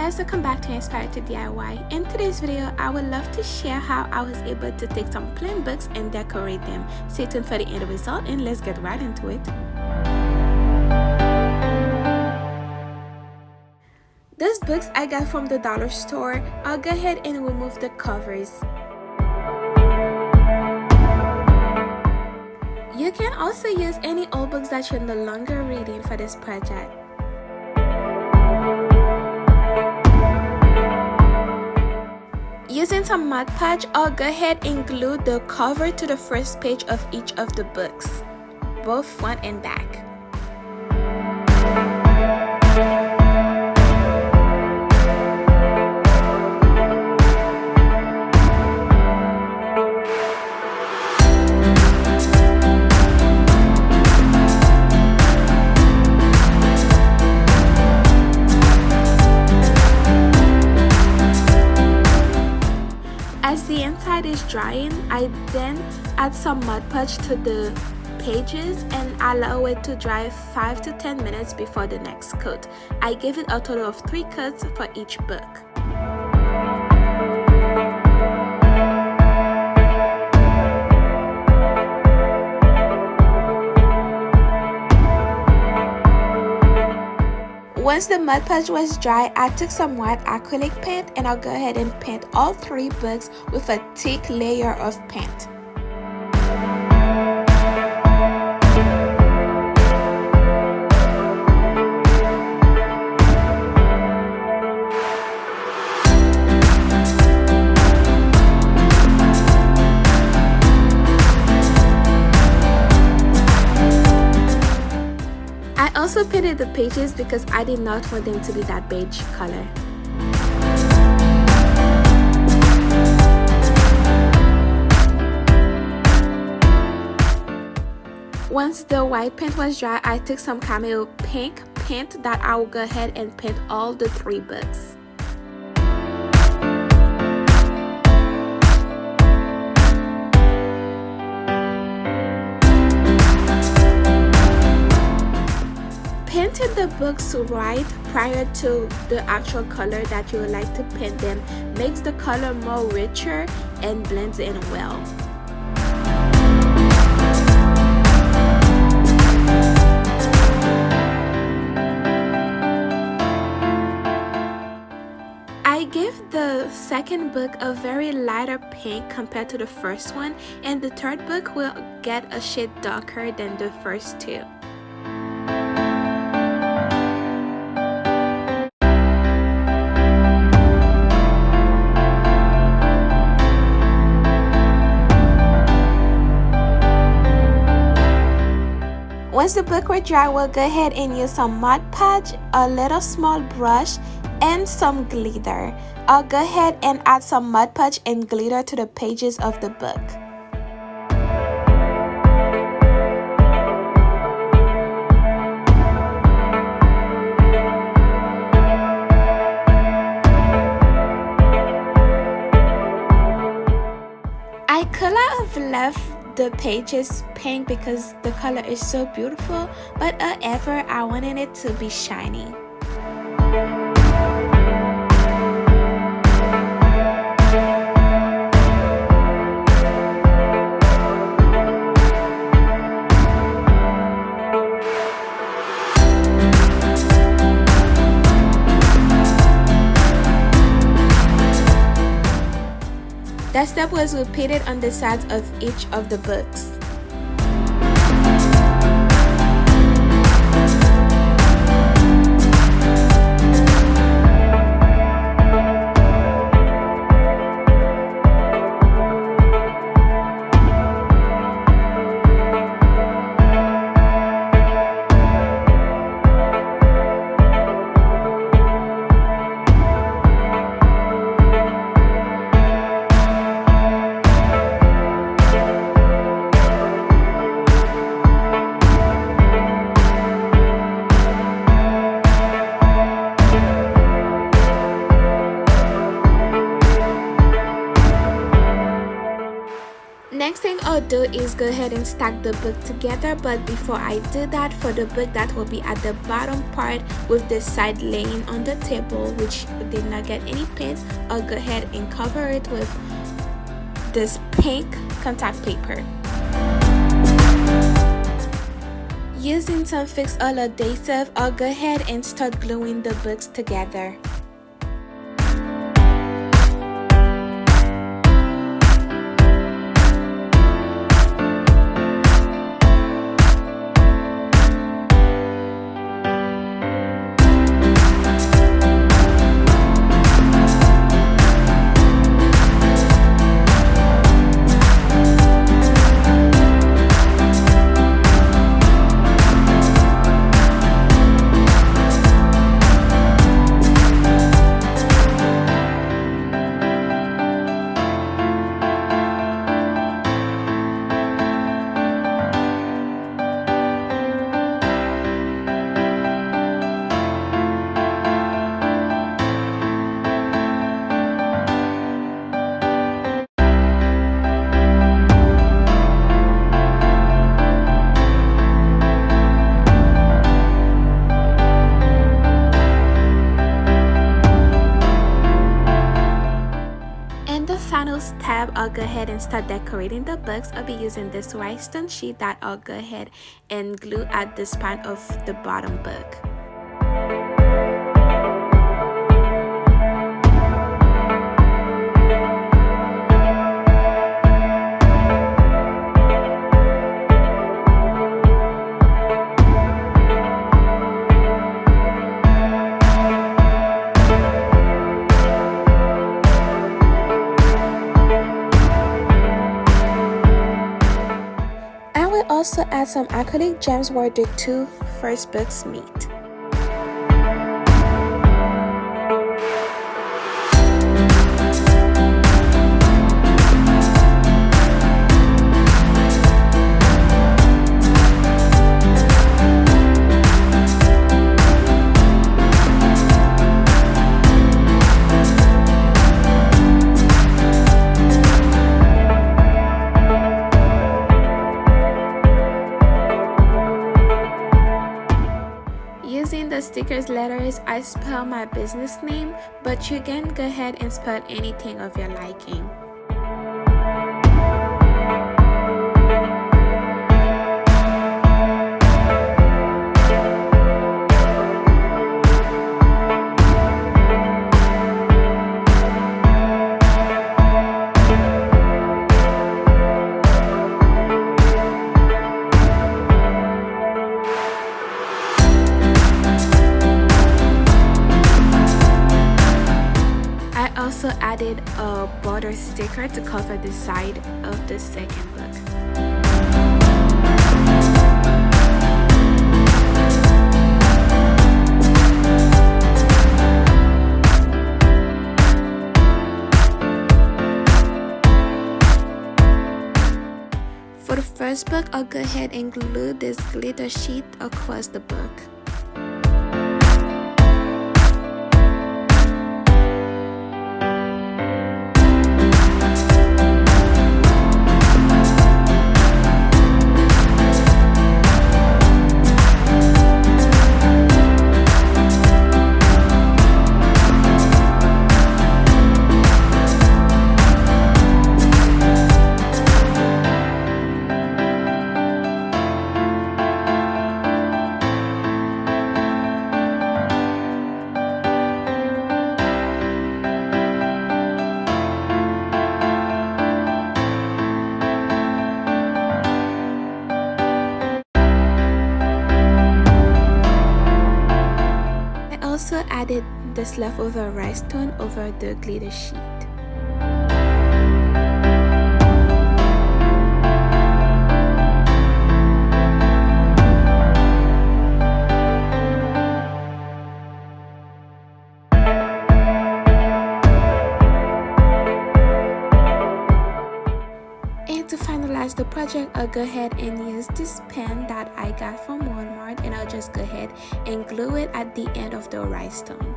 guys, welcome back to Inspired to DIY. In today's video, I would love to share how I was able to take some plain books and decorate them. Stay tuned for the end result and let's get right into it. These books I got from the dollar store. I'll go ahead and remove the covers. You can also use any old books that you're no longer reading for this project. Using some Mod Podge, I'll go ahead and glue the cover to the first page of each of the books, both front and back. As the inside is drying, I then add some Mod Podge to the pages and allow it to dry 5 to 10 minutes before the next coat. I give it a total of 3 coats for each book. Once the Mod Podge was dry, I took some white acrylic paint and I'll go ahead and paint all 3 books with a thick layer of paint. I also painted the pages because I did not want them to be that beige color. Once the white paint was dry, I took some camel pink paint that I will go ahead and paint all the 3 books. Painting the books right prior to the actual color that you would like to paint them makes the color more richer and blends in well. I give the second book a very lighter pink compared to the first one, and the third book will get a shade darker than the first 2. Once the book were dry, we'll go ahead and use some Mod Podge, a little small brush, and some glitter. I'll go ahead and add some Mod Podge and glitter to the pages of the book. I could have left the pages pink because the color is so beautiful, but however, I wanted it to be shiny. That step was repeated on the sides of each of the books. is go ahead and stack the book together, but before I do that, for the book that will be at the bottom part with the side laying on the table, which did not get any paint, I'll go ahead and cover it with this pink contact paper. Using some Fix All adhesive, I'll go ahead and start gluing the books together. Final step, I'll go ahead and start decorating the books. I'll be using this rhinestone sheet that I'll go ahead and glue at the spine of the bottom book. Also add some acrylic gems where the two first books meet. Using the stickers letters, I spell my business name, but you can go ahead and spell anything of your liking. Also added a border sticker to cover the side of the second book. For the first book, I'll go ahead and glue this glitter sheet across the book. Also added this leftover rhinestone over the glitter sheet. And to finalize the project, I'll go ahead and use this pen that I got from Walmart, and I'll just go ahead and glue it at the end of the rhinestone.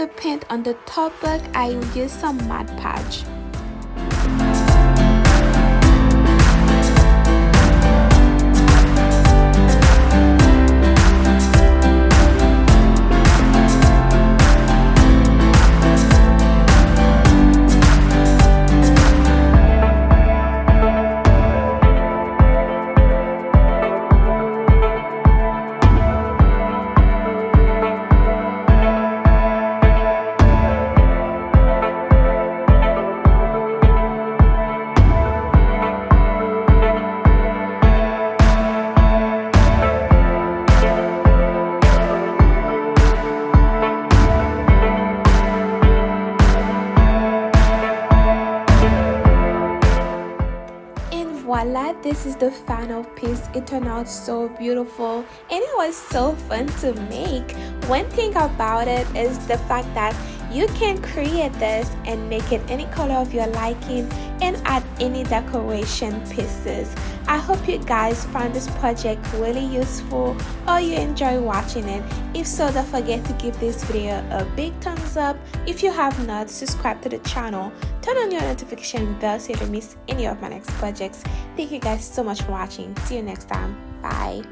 the paint on the top book, I used some Mod Podge. Voila, this is the final piece. It turned out so beautiful and it was so fun to make. One thing about it is the fact that you can create this and make it any color of your liking and add any decoration pieces. I hope you guys found this project really useful or you enjoy watching it. If so, don't forget to give this video a big thumbs up. If you have not, subscribe to the channel. Turn on your notification bell so you don't miss any of my next projects. Thank you guys so much for watching. See you next time. Bye.